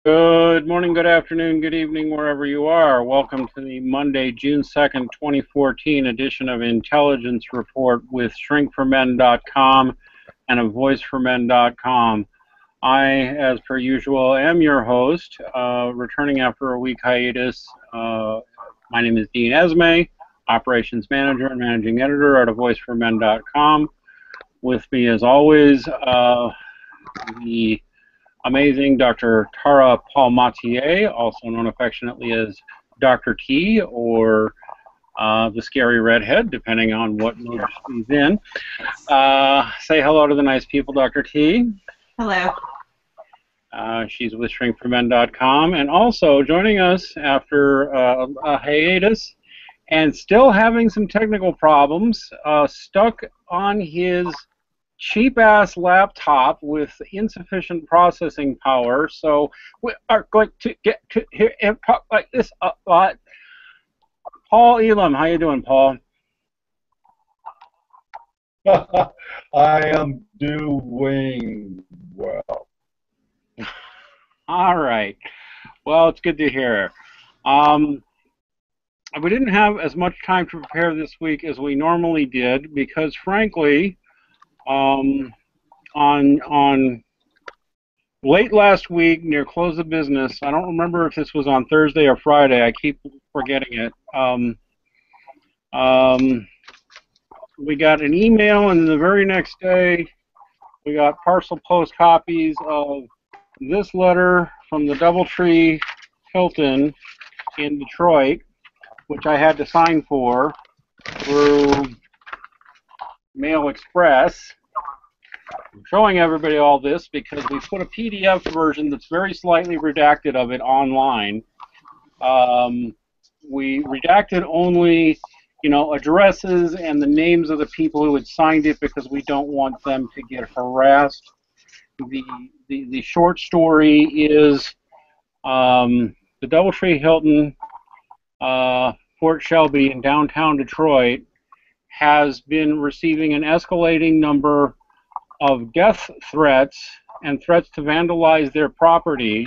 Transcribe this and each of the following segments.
Good morning, good afternoon, good evening, wherever you are. Welcome to the Monday, June 2nd, 2014 edition of Intelligence Report with shrinkformen.com and a voiceformen.com. I, as per usual, am your host, returning after a week hiatus. My name is Dean Esme, Operations Manager and Managing Editor at voiceformen.com. With me, as always, the amazing Dr. Tara Palmatier, also known affectionately as Dr. T, or the scary redhead, depending on what mood she's in. Say hello to the nice people, Dr. T. Hello. She's with shrinkformen.com, and also joining us after a hiatus and still having some technical problems, stuck on his cheap-ass laptop with insufficient processing power, so we are going to get to here and talk like this a lot. Paul Elam, how you doing, Paul? I am doing well. All right. Well, it's good to hear. We didn't have as much time to prepare this week as we normally did because, frankly, on late last week, near close of business, I don't remember if this was on Thursday or Friday, I keep forgetting it, we got an email, and the very next day we got parcel post copies of this letter from the Doubletree Hilton in Detroit, which I had to sign for through Mail Express. I'm showing everybody all this because we put a PDF version that's very slightly redacted of it online. We redacted only, addresses and the names of the people who had signed it because we don't want them to get harassed. The short story is the Doubletree Hilton, Fort Shelby in downtown Detroit has been receiving an escalating number of death threats and threats to vandalize their property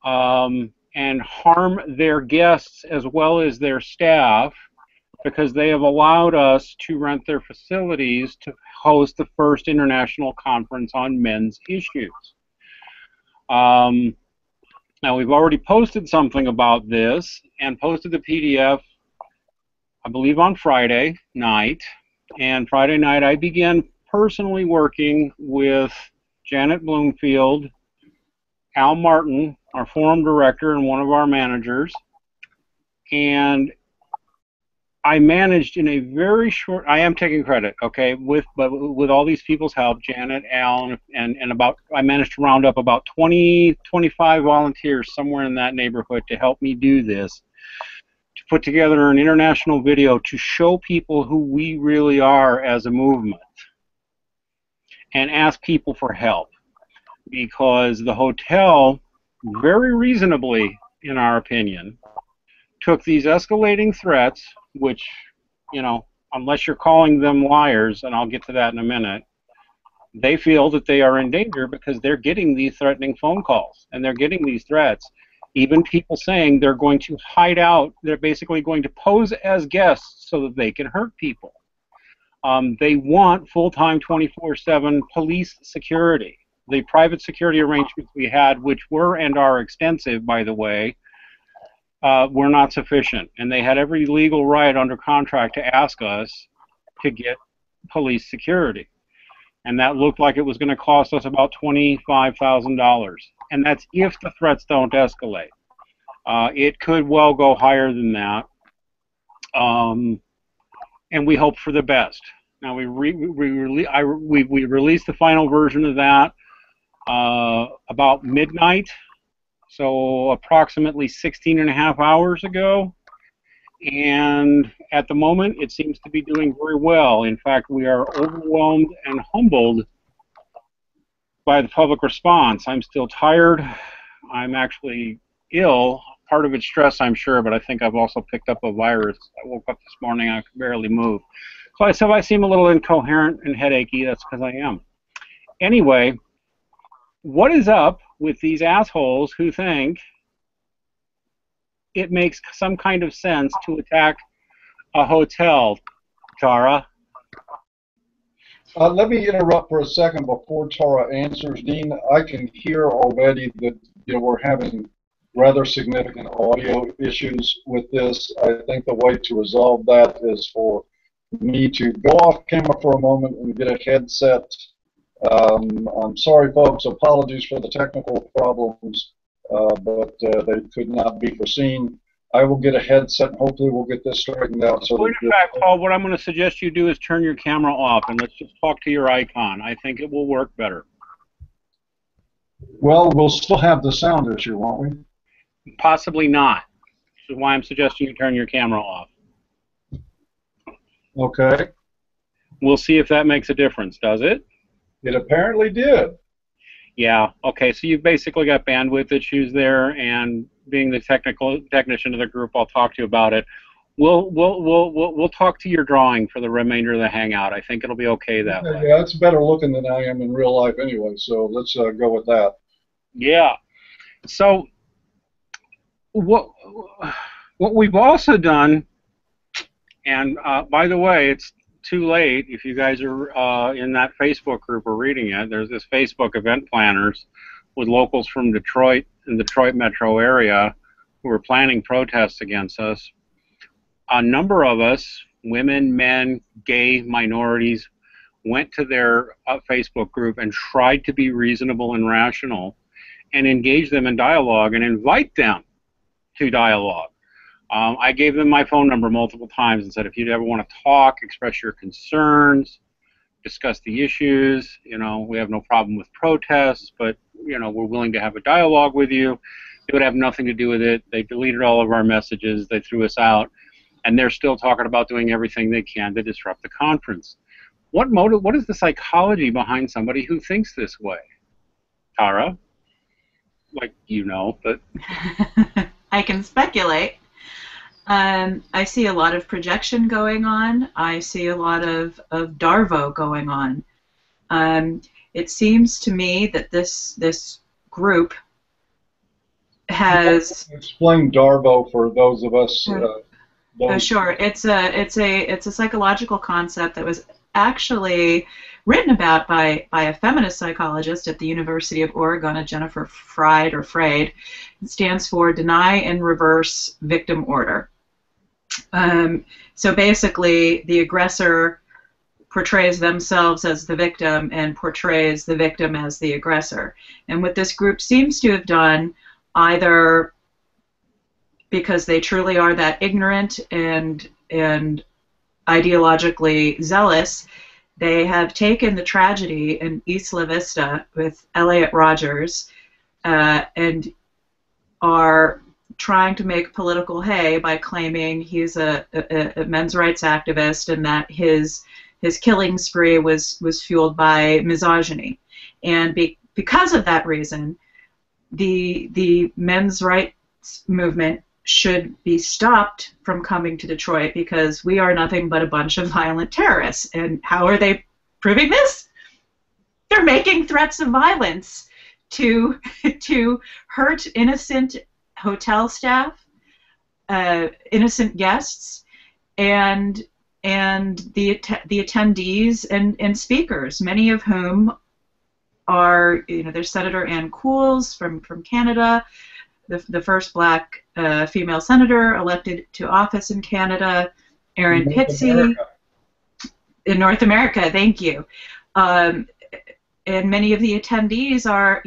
and harm their guests as well as their staff because they have allowed us to rent their facilities to host the first international conference on men's issues. Now, we've already posted something about this and posted the PDF, I believe, on Friday night. And Friday night I began personally working with Janet Bloomfield, Al Martin, our forum director and one of our managers, and I managed in a very short, I am taking credit, okay, with all these people's help, Janet, Al, and I managed to round up about 20, 25 volunteers somewhere in that neighborhood to help me do this, to put together an international video to show people who we really are as a movement and ask people for help, because the hotel, very reasonably, in our opinion, took these escalating threats, which, unless you're calling them liars, and I'll get to that in a minute, they feel that they are in danger because they're getting these threatening phone calls, and they're getting these threats. Even people saying they're going to hide out, they're basically going to pose as guests so that they can hurt people. They want full-time 24/7 police security. The private security arrangements we had, which were and are extensive, by the way, were not sufficient. And they had every legal right under contract to ask us to get police security. And that looked like it was going to cost us about $25,000. And that's if the threats don't escalate. It could well go higher than that. And we hope for the best. Now we released the final version of that about midnight, so approximately 16 and a half hours ago, and at the moment it seems to be doing very well. In fact, we are overwhelmed and humbled by the public response. I'm still tired. I'm actually ill. Part of it's stress, I'm sure, but I think I've also picked up a virus. I woke up this morning, I could barely move. So if I seem a little incoherent and headachy, that's because I am. Anyway, what is up with these assholes who think it makes some kind of sense to attack a hotel, Tara? Let me interrupt for a second before Tara answers. Dean, I can hear already that we're having rather significant audio issues with this. I think the way to resolve that is for me to go off camera for a moment and get a headset. I'm sorry, folks. Apologies for the technical problems, but they could not be foreseen. I will get a headset, and hopefully we'll get this straightened out. So in fact, Paul, what I'm going to suggest you do is turn your camera off, and let's just talk to your icon. I think it will work better. Well, we'll still have the sound issue, won't we? Possibly not. This is why I'm suggesting you turn your camera off. Okay. We'll see if that makes a difference, does it? It apparently did. Yeah. Okay. So you've basically got bandwidth issues there, and being the technician of the group, I'll talk to you about it. We'll talk to your drawing for the remainder of the hangout. I think it'll be okay that way. Yeah, it's better looking than I am in real life anyway. So let's go with that. Yeah. So what we've also done, and by the way, it's too late if you guys are in that Facebook group or reading it. There's this Facebook event planners with locals from Detroit and Detroit metro area who are planning protests against us. A number of us, women, men, gay, minorities, went to their Facebook group and tried to be reasonable and rational and engage them in dialogue and invite them to dialogue. I gave them my phone number multiple times and said, if you ever want to talk, express your concerns, discuss the issues, we have no problem with protests, but, we're willing to have a dialogue with you. It would have nothing to do with it. They deleted all of our messages. They threw us out. And they're still talking about doing everything they can to disrupt the conference. What is the psychology behind somebody who thinks this way? Tara? But... I can speculate. I see a lot of projection going on. I see a lot of Darvo going on. It seems to me that this group has... Explain Darvo for those of us... Sure. It's a psychological concept that was actually written about by a feminist psychologist at the University of Oregon, Jennifer Fried or Frade. It stands for Deny and Reverse Victim Order. So basically, the aggressor portrays themselves as the victim and portrays the victim as the aggressor. And what this group seems to have done, either because they truly are that ignorant and ideologically zealous, they have taken the tragedy in East La Vista with Elliot Rodgers and are trying to make political hay by claiming he's a men's rights activist and that his killing spree was fueled by misogyny. And because of that reason, the men's rights movement should be stopped from coming to Detroit because we are nothing but a bunch of violent terrorists. And how are they proving this? They're making threats of violence to hurt innocent hotel staff, innocent guests, and the attendees and speakers, many of whom are, there's Senator Ann Cools from Canada, the first black female senator elected to office in Canada, Erin Pitsey, in North America, thank you. And many of the attendees are,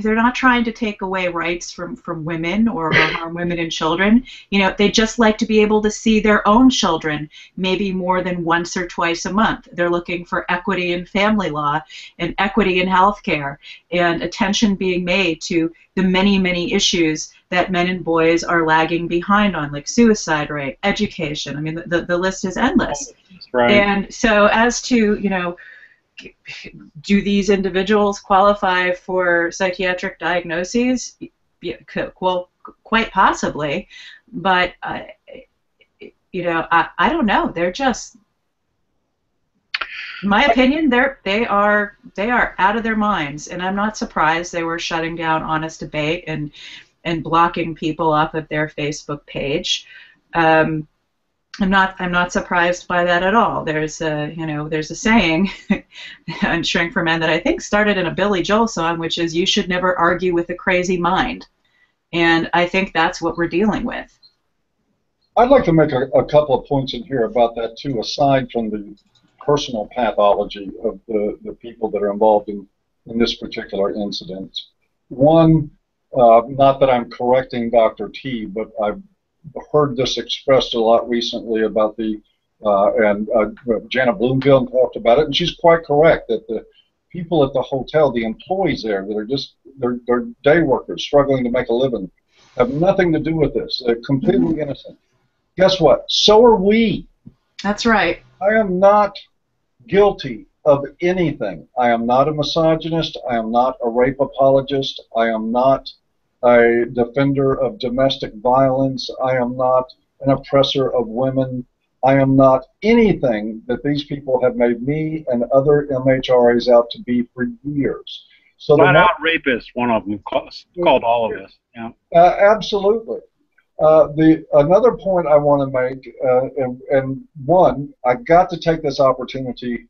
they're not trying to take away rights from women or harm women and children. They just like to be able to see their own children maybe more than once or twice a month. They're looking for equity in family law and equity in healthcare and attention being made to the many, many issues that men and boys are lagging behind on, like suicide rate, education. I mean, the list is endless. Right. And so as to, do these individuals qualify for psychiatric diagnoses? Well, quite possibly, but I don't know. They're just... In my opinion, they are out of their minds, and I'm not surprised they were shutting down Honest Debate and blocking people off of their Facebook page. I'm not surprised by that at all. There's a saying on Shrink for Men that I think started in a Billy Joel song, which is, "You should never argue with a crazy mind," and I think that's what we're dealing with. I'd like to make a couple of points in here about that too, aside from the personal pathology of the people that are involved in this particular incident. One, not that I'm correcting Dr. T, but I've heard this expressed a lot recently about Janet Bloomfield talked about it, and she's quite correct that the people at the hotel, the employees there that are just, they're day workers struggling to make a living, have nothing to do with this. They're completely innocent. Guess what? So are we. That's right. I am not guilty of anything. I am not a misogynist. I am not a rape apologist. I am not a defender of domestic violence. I am not an oppressor of women. I am not anything that these people have made me and other MHRAs out to be for years. So flat out rapist, one of them called all of us. Yeah. Absolutely. Another point I want to make, and one, I got to take this opportunity.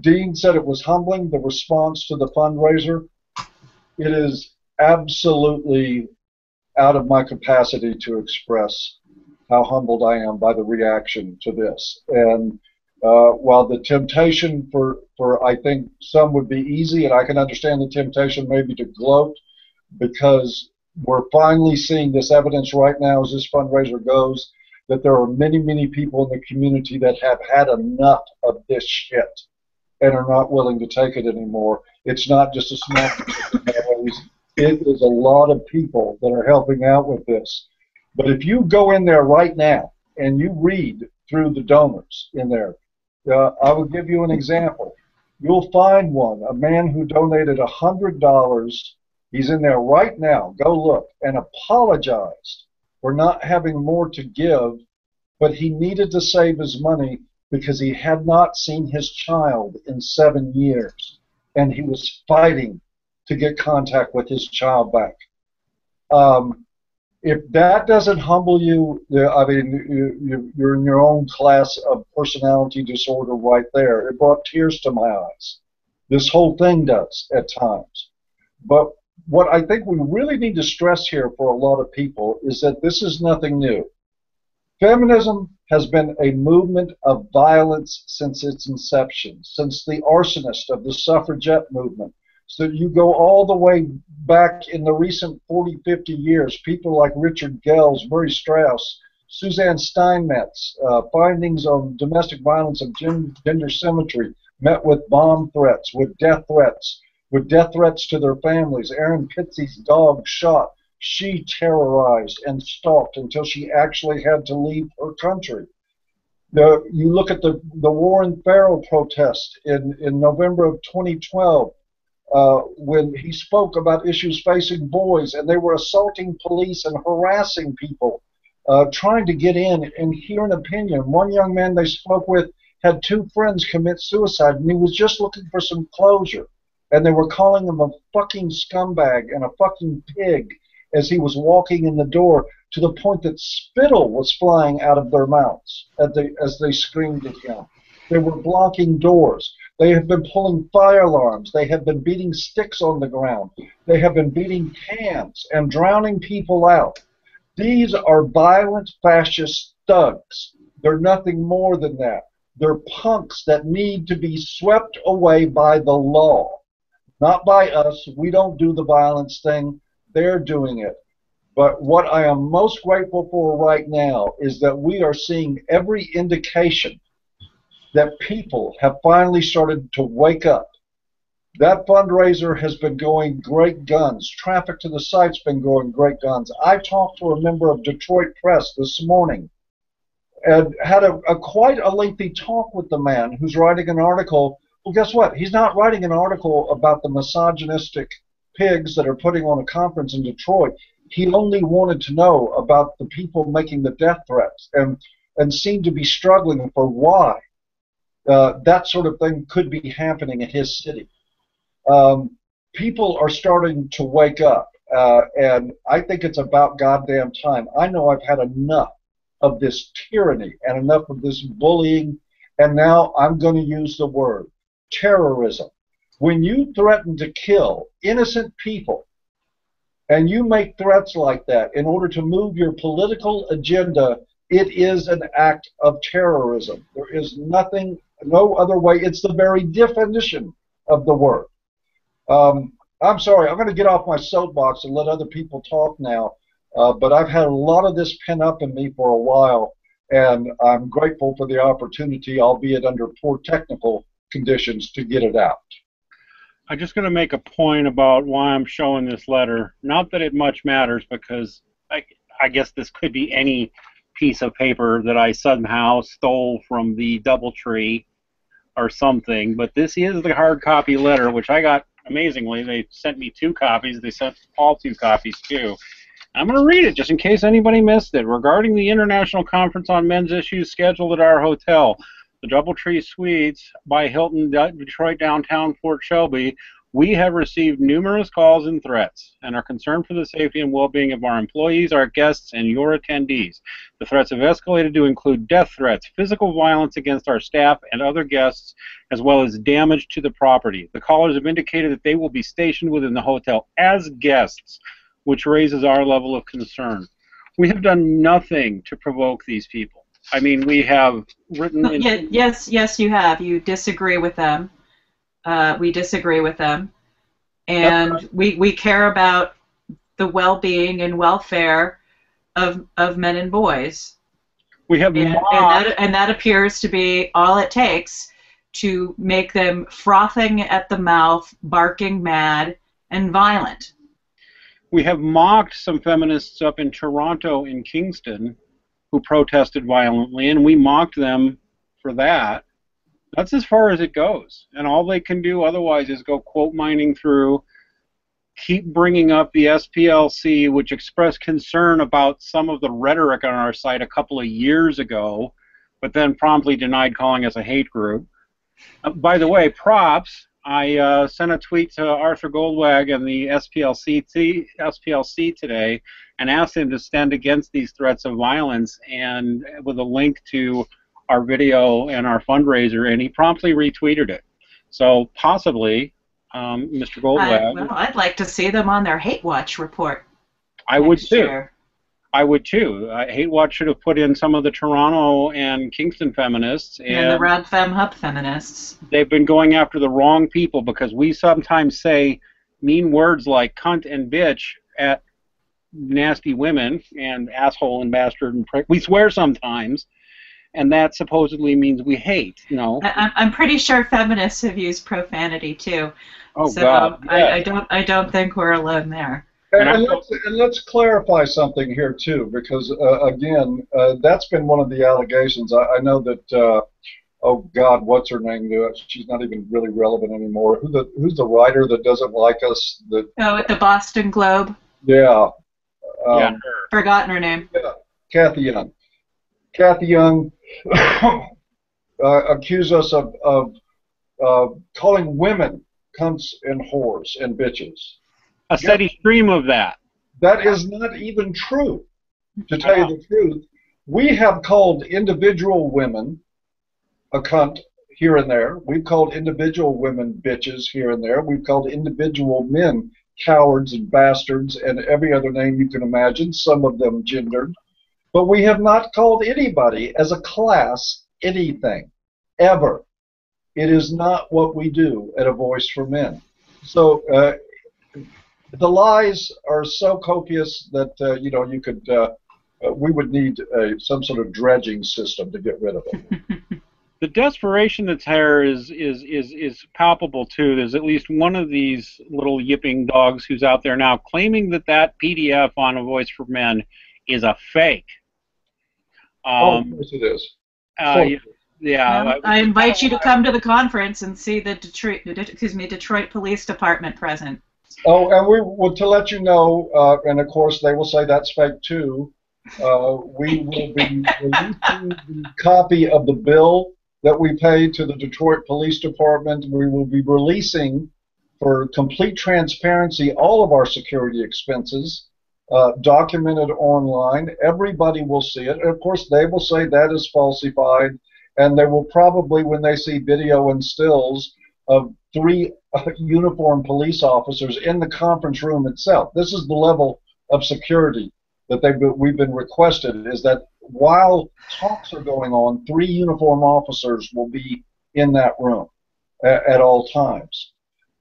Dean said it was humbling, the response to the fundraiser. It is absolutely out of my capacity to express how humbled I am by the reaction to this. And while the temptation for I think some would be easy, and I can understand the temptation maybe to gloat, because we're finally seeing this evidence right now as this fundraiser goes, that there are many, many people in the community that have had enough of this shit and are not willing to take it anymore. It's not just a small group. It is a lot of people that are helping out with this. But if you go in there right now and you read through the donors in there, I will give you an example. You'll find one, a man who donated $100. He's in there right now. Go look, and apologized for not having more to give, but he needed to save his money because he had not seen his child in 7 years, and he was fighting to get contact with his child back. If that doesn't humble you, I mean, you're in your own class of personality disorder right there. It brought tears to my eyes. This whole thing does at times. But what I think we really need to stress here for a lot of people is that this is nothing new. Feminism has been a movement of violence since its inception, since the arsonist of the suffragette movement. So you go all the way back in the recent 40, 50 years, people like Richard Gels, Murray Strauss, Suzanne Steinmetz, findings on domestic violence and gender symmetry, met with bomb threats, with death threats to their families. Aaron Pitzy's dog shot. She terrorized and stalked until she actually had to leave her country. You look at the Warren Farrell protest in November of 2012, when he spoke about issues facing boys, and they were assaulting police and harassing people, trying to get in and hear an opinion. One young man they spoke with had 2 friends commit suicide, and he was just looking for some closure. And they were calling him a fucking scumbag and a fucking pig as he was walking in the door, to the point that spittle was flying out of their mouths as they screamed at him. They were blocking doors. They have been pulling fire alarms. They have been beating sticks on the ground. They have been beating cans and drowning people out. These are violent fascist thugs. They're nothing more than that. They're punks that need to be swept away by the law. Not by us. We don't do the violence thing. They're doing it. But what I am most grateful for right now is that we are seeing every indication that people have finally started to wake up. That fundraiser has been going great guns. Traffic to the site's been going great guns. I talked to a member of Detroit Press this morning and had quite a lengthy talk with the man who's writing an article. Well, guess what? He's not writing an article about the misogynistic pigs that are putting on a conference in Detroit. He only wanted to know about the people making the death threats and seemed to be struggling for why. that sort of thing could be happening in his city. People are starting to wake up, and I think it's about goddamn time. I know I've had enough of this tyranny and enough of this bullying, and now I'm going to use the word terrorism. When you threaten to kill innocent people, and you make threats like that in order to move your political agenda, it is an act of terrorism. There is nothing, no other way. It's the very definition of the word. I'm sorry, I'm going to get off my soapbox and let other people talk now, but I've had a lot of this pent up in me for a while, and I'm grateful for the opportunity, albeit under poor technical conditions, to get it out. I'm just going to make a point about why I'm showing this letter. Not that it much matters, because I guess this could be any piece of paper that I somehow stole from the DoubleTree or something, but this is the hard copy letter, which I got amazingly. They sent me 2 copies. They sent Paul 2 copies too. I'm going to read it just in case anybody missed it. Regarding the International Conference on Men's Issues scheduled at our hotel, the DoubleTree Suites by Hilton, Detroit downtown Fort Shelby, we have received numerous calls and threats and are concerned for the safety and well-being of our employees, our guests, and your attendees. The threats have escalated to include death threats, physical violence against our staff and other guests, as well as damage to the property. The callers have indicated that they will be stationed within the hotel as guests, which raises our level of concern. We have done nothing to provoke these people. I mean, we have written... Yes, you have. You disagree with them. We disagree with them. And we care about the well-being and welfare of men and boys. We have and that appears to be all it takes to make them frothing at the mouth, barking mad, and violent. We have mocked some feminists up in Toronto and Kingston who protested violently, and we mocked them for that. That's as far as it goes. And all they can do otherwise is go quote mining through, keep bringing up the SPLC, which expressed concern about some of the rhetoric on our site a couple of years ago, but then promptly denied calling us a hate group. By the way, props. I sent a tweet to Arthur Goldwag and the SPLC today and asked him to stand against these threats of violence, and with a link to our video and our fundraiser, and he promptly retweeted it. So possibly, Mr. Goldwag. Well, I'd like to see them on their Hate Watch report. I would too. I would too. Hate Watch should have put in some of the Toronto and Kingston feminists. And the Rad Fem Hub feminists. They've been going after the wrong people, because we sometimes say mean words like cunt and bitch at nasty women and asshole and bastard and prick. We swear sometimes, and that supposedly means we hate. You know. I'm pretty sure feminists have used profanity too. Oh so, God! I don't think we're alone there. And let's clarify something here too, because again, that's been one of the allegations. I know that. Oh God, what's her name? She's not even really relevant anymore. Who's the writer that doesn't like us? At the Boston Globe. Yeah. Forgotten her name. Yeah, Kathy Young. Kathy Young accused us of calling women cunts and whores and bitches. A steady stream of that. That is not even true. To tell you the truth, we have called individual women a cunt here and there. We've called individual women bitches here and there. We've called individual men cowards and bastards and every other name you can imagine, some of them gendered. But we have not called anybody as a class anything, ever. It is not what we do at A Voice for Men. So the lies are so copious that you could we would need some sort of dredging system to get rid of them. The desperation that's here is palpable too. There's at least one of these little yipping dogs who's out there now claiming that PDF on A Voice for Men is a fake. Of course it is. Yeah. I invite you to come to the conference and see the Detroit Police Department present. Oh, and to let you know, and of course they will say that's fake too. We will be releasing the copy of the bill that we pay to the Detroit Police Department. We will be releasing, for complete transparency, all of our security expenses, documented online. Everybody will see it. And of course, they will say that is falsified, and they will probably, when they see video and stills of 3 uniformed police officers in the conference room itself. This is the level of security that we've been requested, is that while talks are going on, 3 uniformed officers will be in that room at all times.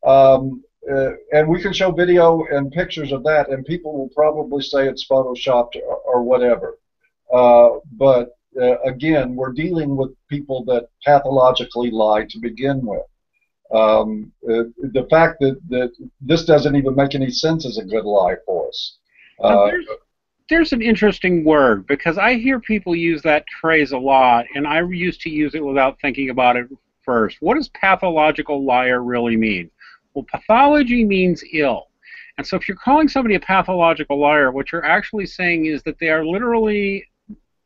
And we can show video and pictures of that, and people will probably say it's photoshopped or whatever. But again, we're dealing with people that pathologically lie to begin with. The fact that this doesn't even make any sense is a good lie for us. There's an interesting word, because I hear people use that phrase a lot, and I used to use it without thinking about it first. What does pathological liar really mean? Well, pathology means ill. And so if you're calling somebody a pathological liar, what you're actually saying is that they are literally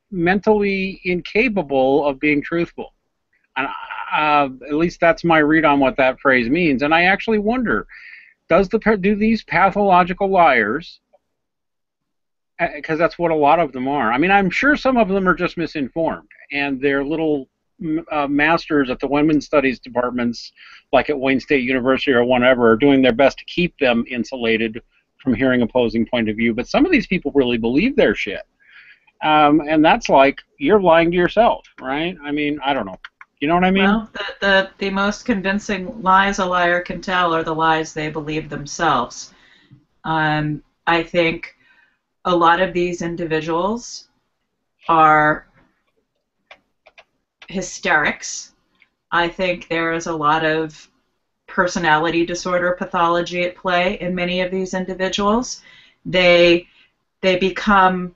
mentally incapable of being truthful. And at least that's my read on what that phrase means. And I actually wonder, do these pathological liars, because that's what a lot of them are. I mean, I'm sure some of them are just misinformed, and they're little masters at the women's studies departments, like at Wayne State University or whatever, are doing their best to keep them insulated from hearing opposing point of view. But some of these people really believe their shit. And that's like, you're lying to yourself, right? I mean, I don't know. You know what I mean? Well, the most convincing lies a liar can tell are the lies they believe themselves. I think a lot of these individuals are hysterics. I think there is a lot of personality disorder pathology at play in many of these individuals. They become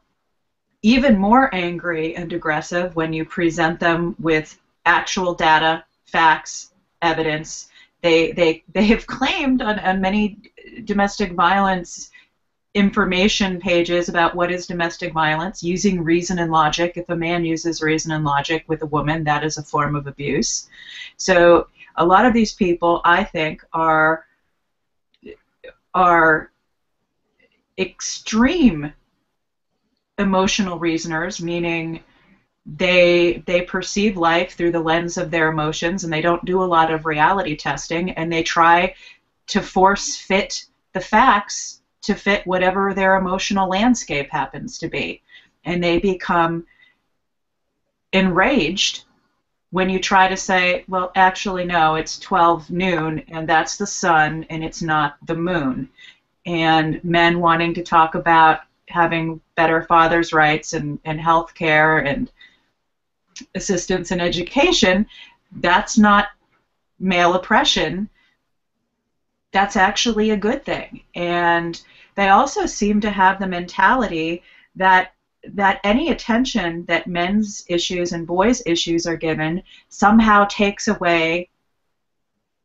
even more angry and aggressive when you present them with actual data, facts, evidence. They have claimed on many domestic violence information pages about what is domestic violence, using reason and logic. If a man uses reason and logic with a woman, that is a form of abuse. So a lot of these people, I think, are extreme emotional reasoners, meaning they perceive life through the lens of their emotions, and they don't do a lot of reality testing, and they try to force fit the facts to fit whatever their emotional landscape happens to be. And they become enraged when you try to say, well, actually, no, it's 12 noon, and that's the sun, and it's not the moon. And men wanting to talk about having better fathers' rights and health care and assistance in education, that's not male oppression. That's actually a good thing. And they also seem to have the mentality that any attention that men's issues and boys' issues are given somehow takes away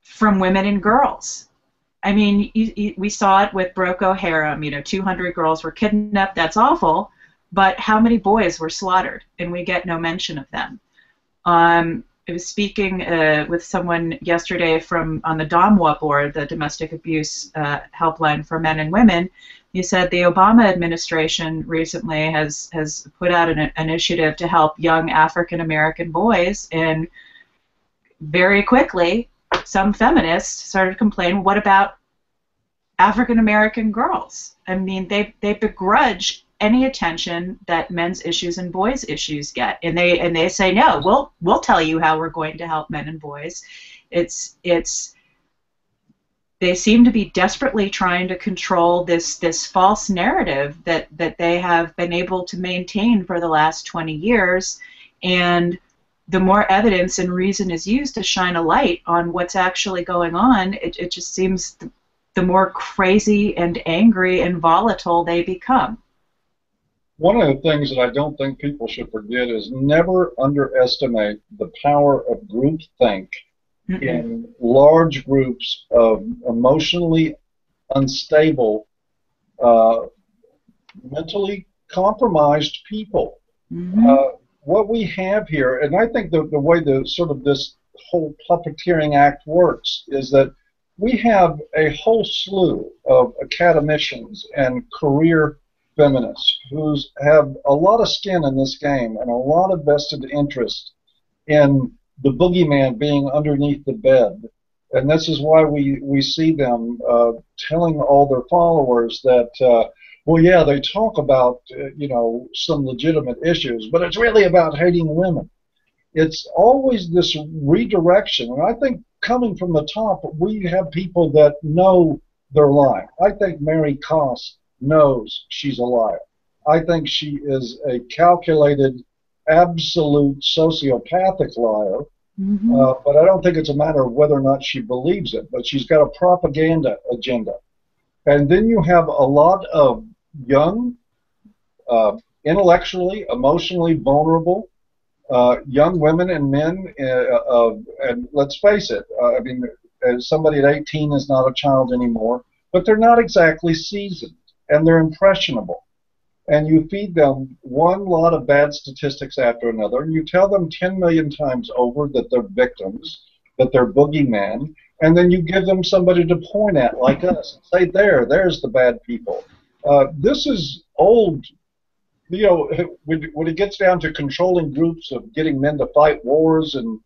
from women and girls. I mean, we saw it with Boko Haram. 200 girls were kidnapped. That's awful. But how many boys were slaughtered? And we get no mention of them. I was speaking with someone yesterday on the DOMWA board, the Domestic Abuse Helpline for Men and Women. He said the Obama administration recently has put out an initiative to help young African American boys, and very quickly some feminists started complaining, what about African American girls? I mean, they begrudge any attention that men's issues and boys' issues get, and they say, no, we'll tell you how we're going to help men and boys. They seem to be desperately trying to control this false narrative that they have been able to maintain for the last 20 years, and the more evidence and reason is used to shine a light on what's actually going on, it just seems the more crazy and angry and volatile they become. One of the things that I don't think people should forget is never underestimate the power of groupthink in large groups of emotionally unstable, mentally compromised people. what we have here, and I think the way the sort of this whole puppeteering act works is that we have a whole slew of academicians and career feminists who have a lot of skin in this game and a lot of vested interest in the boogeyman being underneath the bed. And this is why we see them telling all their followers that, well, yeah, they talk about, some legitimate issues, but it's really about hating women. It's always this redirection. And I think coming from the top, we have people that know they're lying. I think Mary Koss knows she's a liar. I think she is a calculated, absolute sociopathic liar. But I don't think it's a matter of whether or not she believes it. But she's got a propaganda agenda. And then you have a lot of young, intellectually, emotionally vulnerable young women and men, and let's face it, I mean, somebody at 18 is not a child anymore, but they're not exactly seasoned, and they're impressionable. And you feed them one lot of bad statistics after another, and you tell them 10 million times over that they're victims, that they're boogeyman, and then you give them somebody to point at, like us, and say, there's the bad people. This is old. When it gets down to controlling groups of getting men to fight wars and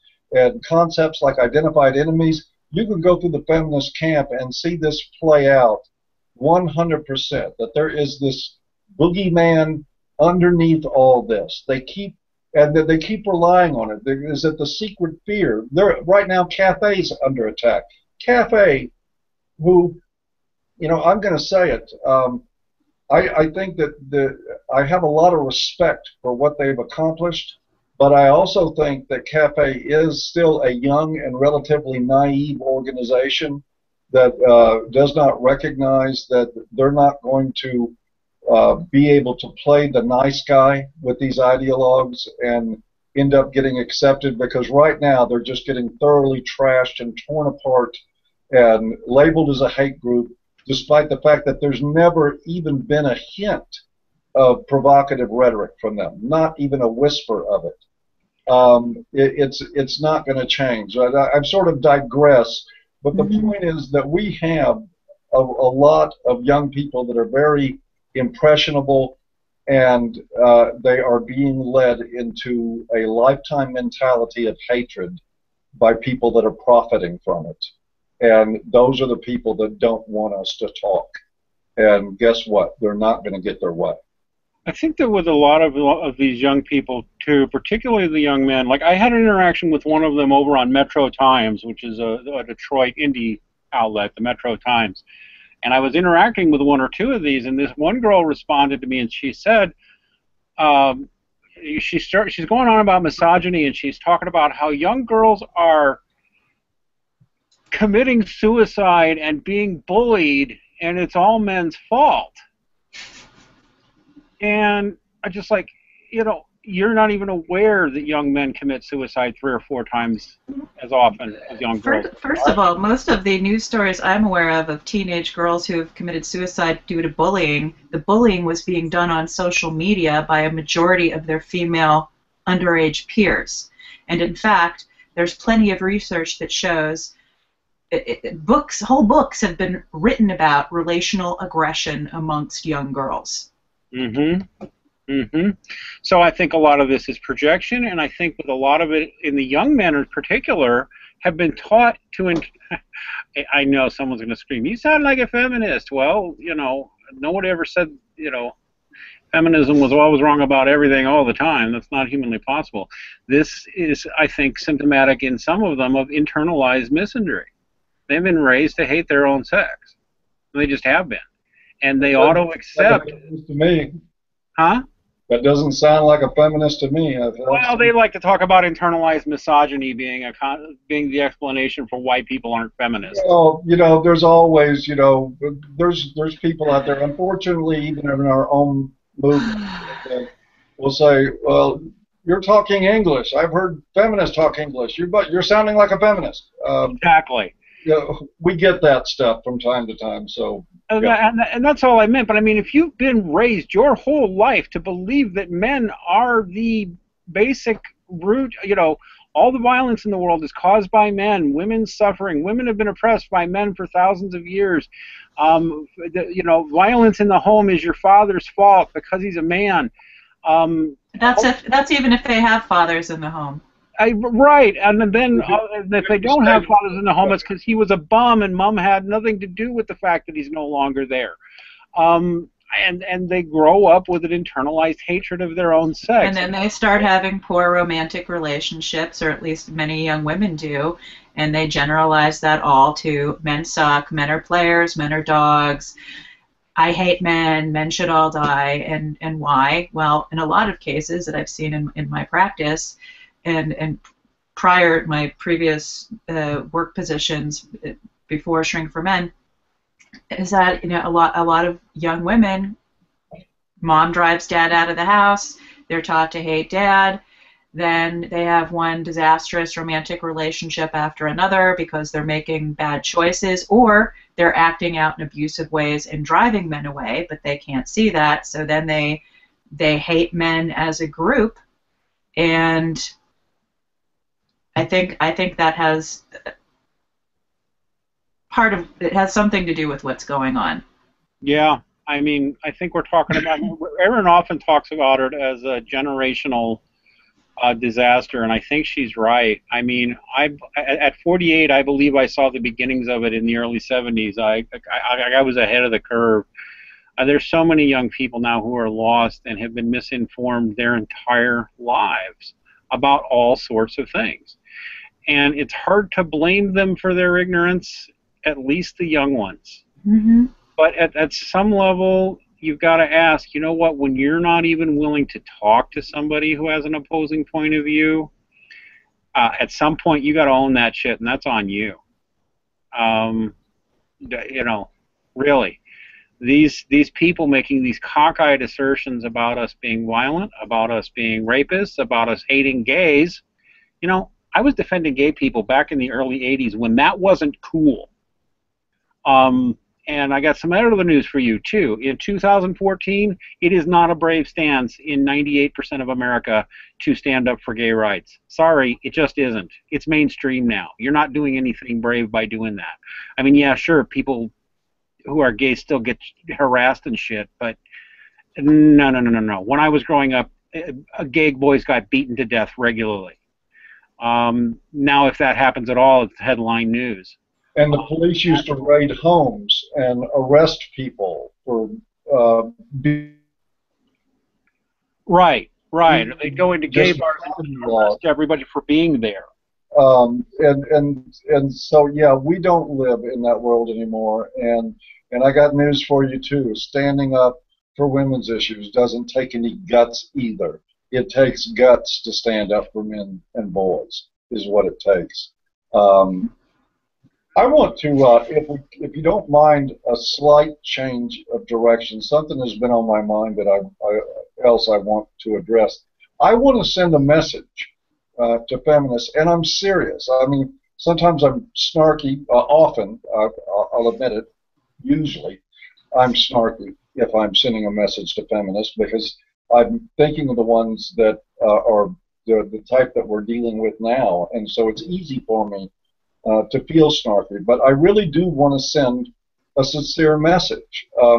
concepts like identified enemies, you can go through the feminist camp and see this play out 100%, that there is this boogeyman underneath all this. They keep relying on it. Is that the secret fear? Right now, Cafe's under attack. Cafe, who, I'm going to say it, I think that I have a lot of respect for what they've accomplished, but I also think that Cafe is still a young and relatively naive organization that does not recognize that they're not going to be able to play the nice guy with these ideologues and end up getting accepted, because right now they're just getting thoroughly trashed and torn apart and labeled as a hate group, despite the fact that there's never even been a hint of provocative rhetoric from them, not even a whisper of it. It's not going to change. I've sort of digressed, but the point is that we have a lot of young people that are very impressionable, and they are being led into a lifetime mentality of hatred by people that are profiting from it. And those are the people that don't want us to talk. And guess what? They're not going to get their way. I think that with a lot of these young people, too, particularly the young men, like I had an interaction with one of them over on Metro Times, which is a Detroit indie outlet, the Metro Times. And I was interacting with one or two of these, and this one girl responded to me, and she said, she's going on about misogyny, and she's talking about how young girls are committing suicide and being bullied, and it's all men's fault. And I just like, you're not even aware that young men commit suicide 3 or 4 times as often as young girls. First of all, most of the news stories I'm aware of teenage girls who have committed suicide due to bullying, the bullying was being done on social media by a majority of their female underage peers. And in fact, there's plenty of research that shows whole books have been written about relational aggression amongst young girls. So I think a lot of this is projection, and I think with a lot of it in the young men in particular have been taught to. I know someone's going to scream, "You sound like a feminist." Well, no one ever said, feminism was always wrong about everything all the time. That's not humanly possible. This is, I think, symptomatic in some of them of internalized misandry. They've been raised to hate their own sex. They just have been. And they auto-accept. To me. Huh? That doesn't sound like a feminist to me. Well, they like to talk about internalized misogyny being the explanation for why people aren't feminists. Well, there's always, there's people out there, unfortunately, even in our own movement, that will say, well, you're talking English. I've heard feminists talk English. You're sounding like a feminist. Exactly. We get that stuff from time to time, so. And that's all I meant. But I mean, if you've been raised your whole life to believe that men are the basic root, all the violence in the world is caused by men. Women's suffering. Women have been oppressed by men for thousands of years. Violence in the home is your father's fault because he's a man. That's even if they have fathers in the home. Right, and then if they don't have fathers in the home, it's because he was a bum and mom had nothing to do with the fact that he's no longer there. And they grow up with an internalized hatred of their own sex. And then they start having poor romantic relationships, or at least many young women do, and they generalize that all to men suck, men are players, men are dogs, I hate men, men should all die, and why? Well, in a lot of cases that I've seen in my practice, and prior my previous work positions before Shrink for Men, is that a lot of young women, mom drives dad out of the house, they're taught to hate dad, then they have one disastrous romantic relationship after another because they're making bad choices, or they're acting out in abusive ways and driving men away, but they can't see that, so then they hate men as a group. And I think that has it has something to do with what's going on. Yeah, I mean, I think we're talking about, Erin often talks about it as a generational disaster, and I think she's right. I mean, at 48, I believe I saw the beginnings of it in the early 70s. I was ahead of the curve. There's so many young people now who are lost and have been misinformed their entire lives about all sorts of things. And it's hard to blame them for their ignorance, at least the young ones. Mm-hmm. But at some level, you've got to ask, when you're not even willing to talk to somebody who has an opposing point of view, at some point you got to own that shit, and that's on you. Really. These people making these cockeyed assertions about us being violent, about us being rapists, about us hating gays. I was defending gay people back in the early 80s when that wasn't cool. And I got some other news for you, too. In 2014, it is not a brave stance in 98% of America to stand up for gay rights. Sorry, it just isn't. It's mainstream now. You're not doing anything brave by doing that. I mean, yeah, sure, people who are gay still get harassed and shit, but no. When I was growing up, gay boys got beaten to death regularly. Now, if that happens at all, it's headline news. And the police used to raid homes and arrest people for Right. They'd go into gay bars and arrest everybody for being there. And so, yeah, we don't live in that world anymore. And I got news for you, too. Standing up for women's issues doesn't take any guts either. It takes guts to stand up for men and boys, is what it takes. I want to, if you don't mind, a slight change of direction. Something has been on my mind that I want to address. I want to send a message to feminists, and I'm serious. I mean, sometimes I'm snarky. Often, I'll admit it. Usually, I'm snarky if I'm sending a message to feminists because I'm thinking of the ones that are the type that we're dealing with now, and so it's easy for me to feel snarky, but I really do want to send a sincere message. I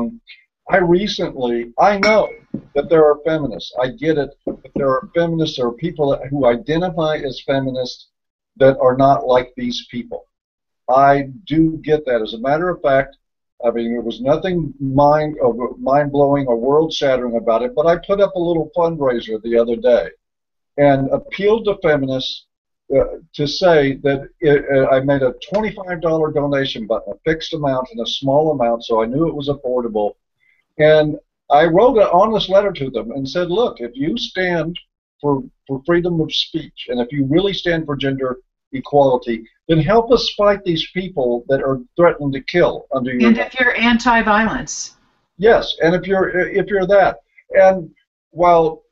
know that there are feminists. I get it, that there are feminists, there are people who identify as feminists that are not like these people. I do get that. As a matter of fact, I mean, there was nothing mind-blowing or world-shattering about it, but I put up a little fundraiser the other day and appealed to feminists to say that I made a $25 donation button, a fixed amount and a small amount, so I knew it was affordable. And I wrote an honest letter to them and said, look, if you stand for freedom of speech and if you really stand for gender equality, then help us fight these people that are threatening to kill under your. And if you're anti-violence. Yes, and if you're that. And while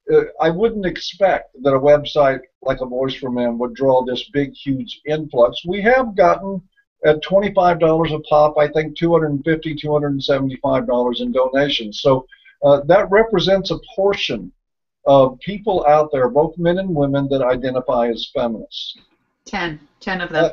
I wouldn't expect that a website like A Voice for Men would draw this big, huge influx. We have gotten at $25 a pop, I think $250, $275 in donations. So that represents a portion of people out there, both men and women, that identify as feminists. 10 of them.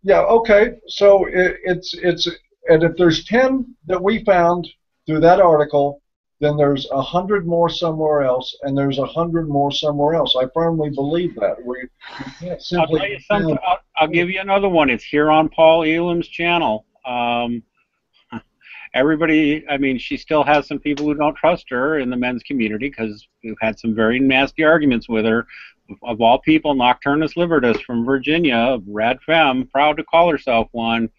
Yeah, okay. So and if there's 10 that we found through that article, then there's 100 more somewhere else, and there's 100 more somewhere else. I firmly believe that. We can't simply. I'll tell you something. I'll give you another one. It's here on Paul Elam's channel. Everybody, I mean, she still has some people who don't trust her in the men's community because we've had some very nasty arguments with her. Of all people, Nocturnus Libertas from Virginia, rad femme, proud to call herself one,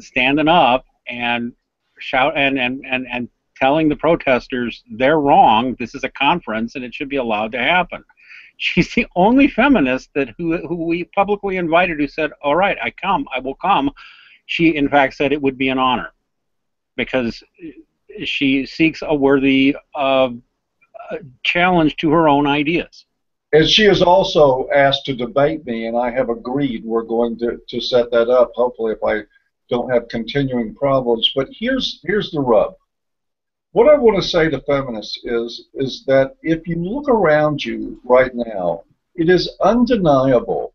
standing up and shout and telling the protesters they're wrong. This is a conference and it should be allowed to happen. She's the only feminist who we publicly invited who said, "All right, I will come." She in fact said it would be an honor because she seeks a worthy challenge to her own ideas. And she has also asked to debate me, and I have agreed we're going to set that up, hopefully, if I don't have continuing problems. But here's the rub. What I want to say to feminists is that if you look around you right now, it is undeniable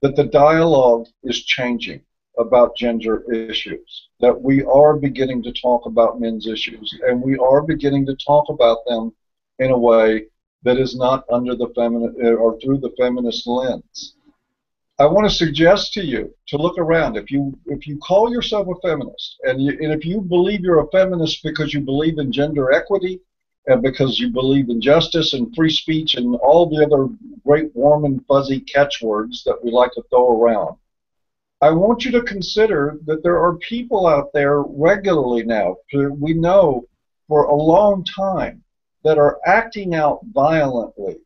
that the dialogue is changing about gender issues, that we are beginning to talk about men's issues, and we are beginning to talk about them in a way that is not under the feminist or through the feminist lens. I want to suggest to you to look around. If you call yourself a feminist, and if you believe you're a feminist because you believe in gender equity, and because you believe in justice and free speech and all the other great warm and fuzzy catchwords that we like to throw around, I want you to consider that there are people out there regularly now, we know for a long time, that are acting out violently,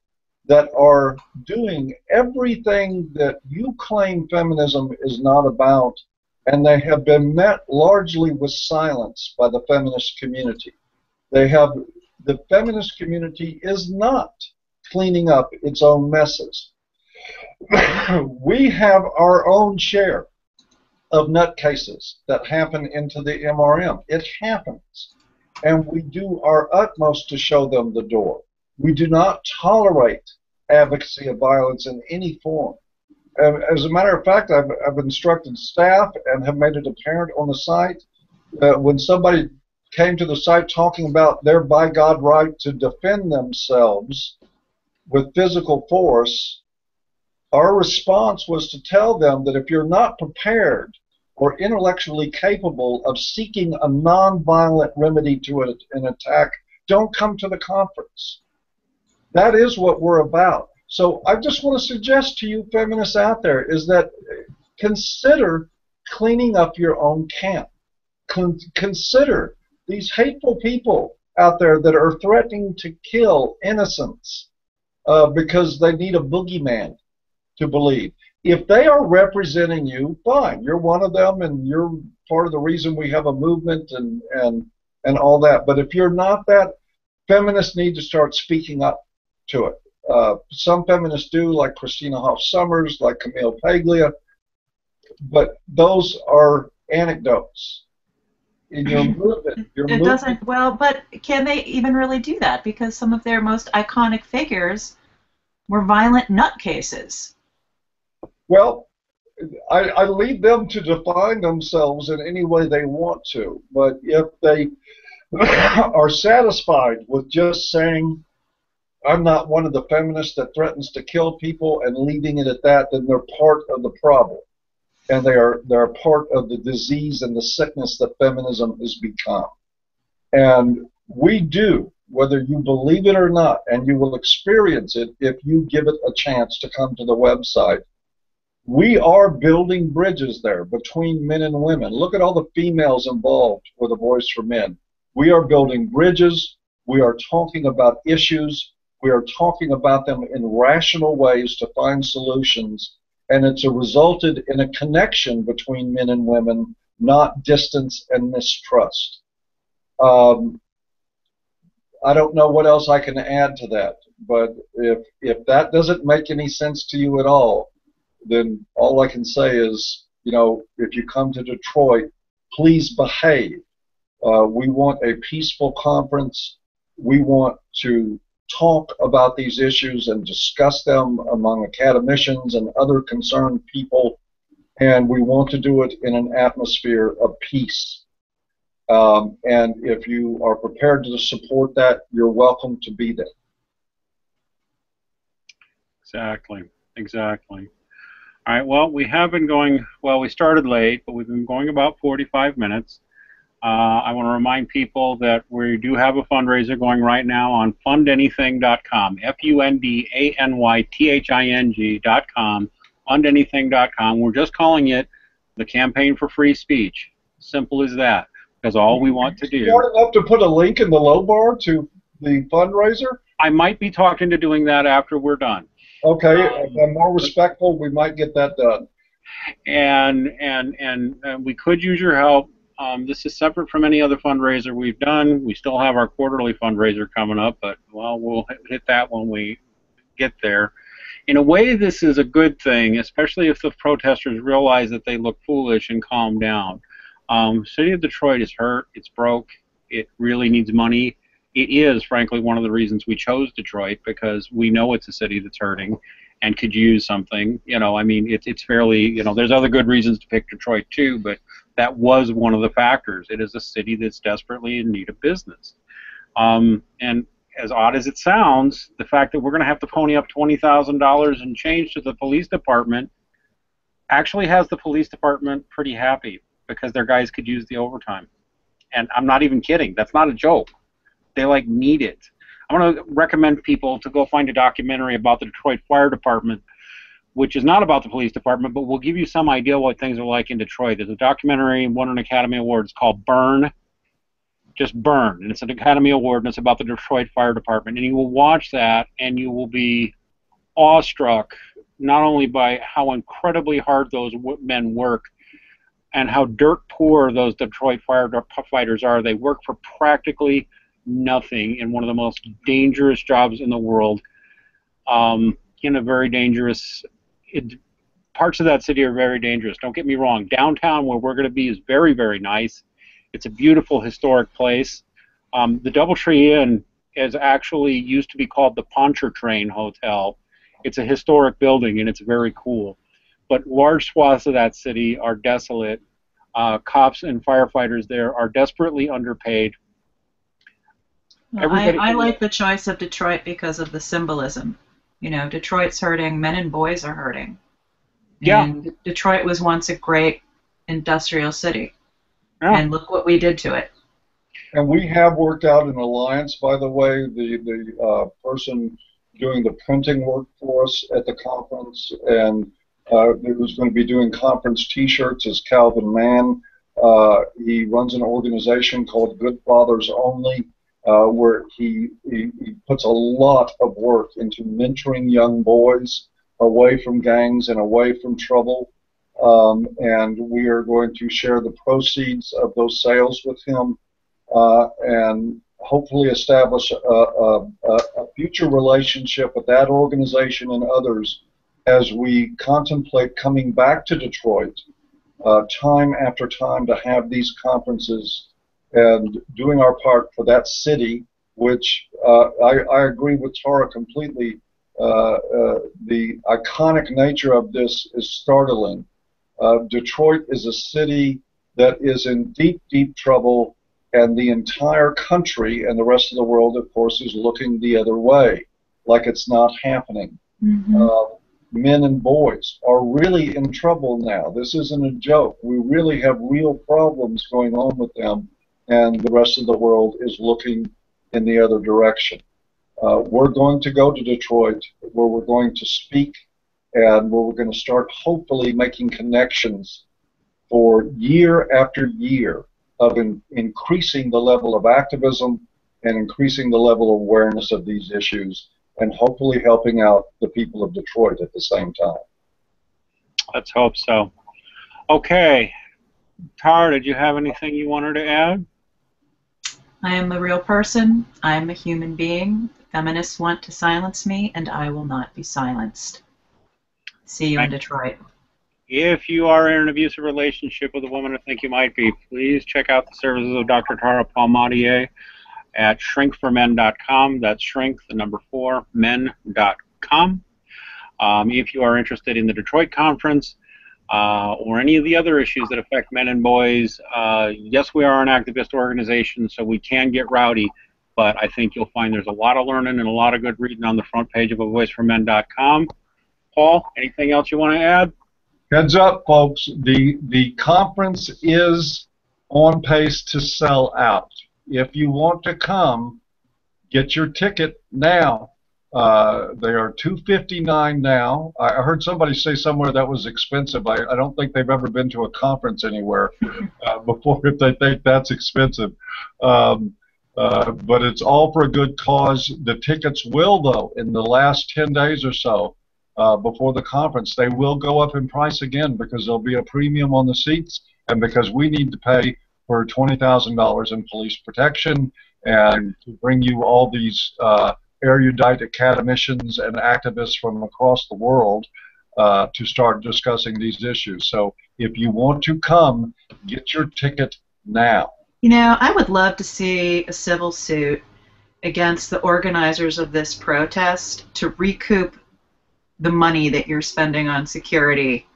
that are doing everything that you claim feminism is not about, and they have been met largely with silence by the feminist community. The feminist community is not cleaning up its own messes. We have our own share of nutcases that happen into the MRM. It happens. And we do our utmost to show them the door. We do not tolerate advocacy of violence in any form. As a matter of fact, I've instructed staff and have made it apparent on the site when somebody came to the site talking about their by God right to defend themselves with physical force, our response was to tell them that if you're not prepared or intellectually capable of seeking a non-violent remedy to an attack, don't come to the conference. That is what we're about. So I just want to suggest to you feminists out there is that consider cleaning up your own camp. Consider these hateful people out there that are threatening to kill innocents because they need a boogeyman to believe. If they are representing you, fine. You're one of them, and you're part of the reason we have a movement and all that. But if you're not that, feminists need to start speaking up to it. Some feminists do, like Christina Hoff Sommers, like Camille Paglia, but those are anecdotes. In your movement, doesn't. Well, but can they even really do that? Because some of their most iconic figures were violent nutcases. Well, I leave them to define themselves in any way they want to, but if they are satisfied with just saying, I'm not one of the feminists that threatens to kill people and leaving it at that, then they're part of the problem. And they're part of the disease and the sickness that feminism has become. And we do, whether you believe it or not, and you will experience it if you give it a chance to come to the website. We are building bridges there between men and women. Look at all the females involved with a Voice for Men. We are building bridges. We are talking about issues. We are talking about them in rational ways to find solutions. And it's resulted in a connection between men and women, not distance and mistrust. I don't know what else I can add to that, but if that doesn't make any sense to you at all, then all I can say is, you know, if you come to Detroit, please behave. We want a peaceful conference. We want to talk about these issues and discuss them among academicians and other concerned people, and we want to do it in an atmosphere of peace. And if you are prepared to support that, you're welcome to be there. Exactly, exactly. All right, well, we have been going, well, we started late, but we've been going about 45 minutes. I want to remind people that we do have a fundraiser going right now on fundanything.com, fundanything.com, fundanything.com. We're just calling it the Campaign for Free Speech. Simple as that, because all we want to do... Smart enough to put a link in the low bar to the fundraiser? I might be talking to doing that after we're done. Okay, if I'm more respectful, we might get that done. And we could use your help. This is separate from any other fundraiser we've done. We still have our quarterly fundraiser coming up, but, well, we'll hit that when we get there. In a way, this is a good thing, especially if the protesters realize that they look foolish and calm down. City of Detroit is hurt. It's broke. It really needs money. It is, frankly, one of the reasons we chose Detroit, because we know it's a city that's hurting and could use something. You know, I mean, it's fairly, you know, there's other good reasons to pick Detroit too, but that was one of the factors. It is a city that's desperately in need of business. And as odd as it sounds, the fact that we're going to have to pony up $20,000 and change to the police department actually has the police department pretty happy, because their guys could use the overtime. And I'm not even kidding. That's not a joke. They, like, need it. I want to recommend people to go find a documentary about the Detroit Fire Department, which is not about the police department, but will give you some idea what things are like in Detroit. There's a documentary, won an Academy Award. It's called Burn. Just Burn. And it's an Academy Award, and it's about the Detroit Fire Department. And you will watch that, and you will be awestruck, not only by how incredibly hard those men work and how dirt poor those Detroit firefighters are. They work for practically nothing in one of the most dangerous jobs in the world, in a very dangerous... parts of that city are very dangerous. Don't get me wrong. Downtown, where we're going to be, is very, very nice. It's a beautiful historic place. The Doubletree Inn is actually used to be called the Pontchartrain Hotel. It's a historic building, and it's very cool. But large swaths of that city are desolate. Cops and firefighters there are desperately underpaid. I like the choice of Detroit because of the symbolism. You know, Detroit's hurting, men and boys are hurting. Yeah. And Detroit was once a great industrial city. Yeah. And look what we did to it. And we have worked out an alliance, by the way. The person doing the printing work for us at the conference, and who's going to be doing conference T-shirts, is Calvin Mann. He runs an organization called Good Fathers Only, where he puts a lot of work into mentoring young boys away from gangs and away from trouble. And we are going to share the proceeds of those sales with him, and hopefully establish a future relationship with that organization and others as we contemplate coming back to Detroit time after time to have these conferences and doing our part for that city, which I agree with Tara completely. The iconic nature of this is startling. Detroit is a city that is in deep, deep trouble, and the entire country and the rest of the world, of course, is looking the other way, like it's not happening. Mm-hmm. Men and boys are really in trouble now. This isn't a joke. We really have real problems going on with them, and the rest of the world is looking in the other direction. We're going to go to Detroit, where we're going to speak, and where we're going to start hopefully making connections for year after year of increasing the level of activism and increasing the level of awareness of these issues, and hopefully helping out the people of Detroit at the same time. Let's hope so. Okay. Tara, did you have anything you wanted to add? I am a real person. I am a human being. Feminists want to silence me, and I will not be silenced. See you in Detroit. If you are in an abusive relationship with a woman or think you might be, please check out the services of Dr. Tara Palmatier. at shrinkformen.com. That's shrink, the number 4, men.com. If you are interested in the Detroit conference or any of the other issues that affect men and boys, yes, we are an activist organization, so we can get rowdy, but I think you'll find there's a lot of learning and a lot of good reading on the front page of avoiceformen.com. Paul, anything else you want to add? Heads up, folks. The conference is on pace to sell out. If you want to come, get your ticket now. They are $259 now. I heard somebody say somewhere that was expensive. I don't think they've ever been to a conference anywhere before if they think that's expensive. But it's all for a good cause. The tickets will, though, in the last 10 days or so before the conference, they will go up in price again because there'll be a premium on the seats and because we need to pay for $20,000 in police protection and to bring you all these erudite academicians and activists from across the world to start discussing these issues. So if you want to come, get your ticket now. You know, I would love to see a civil suit against the organizers of this protest to recoup the money that you're spending on security.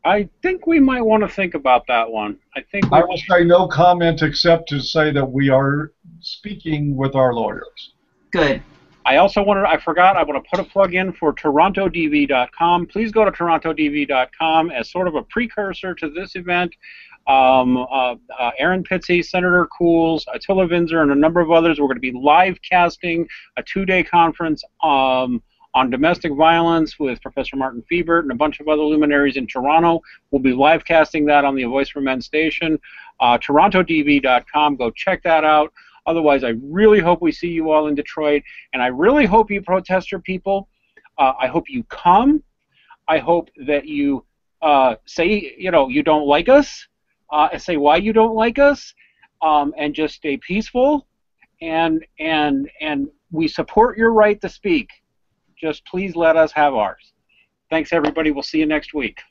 I think we might want to think about that one. I will say no comment except to say that we are speaking with our lawyers. Good. I also wanted, I forgot, I want to put a plug in for torontodv.com. Please go to torontodv.com as sort of a precursor to this event. Aaron Pitsey, Senator Cools, Attila Windsor, and a number of others. We're going to be live casting a 2-day conference on domestic violence with Professor Martin Fiebert and a bunch of other luminaries in Toronto. We'll be live casting that on the Voice for Men station. torontodv.com. Go check that out. Otherwise, I really hope we see you all in Detroit, and I really hope you protest your people. I hope you come. I hope that you say, you know, you don't like us, say why you don't like us, and just stay peaceful. And we support your right to speak. Just please let us have ours. Thanks, everybody. We'll see you next week.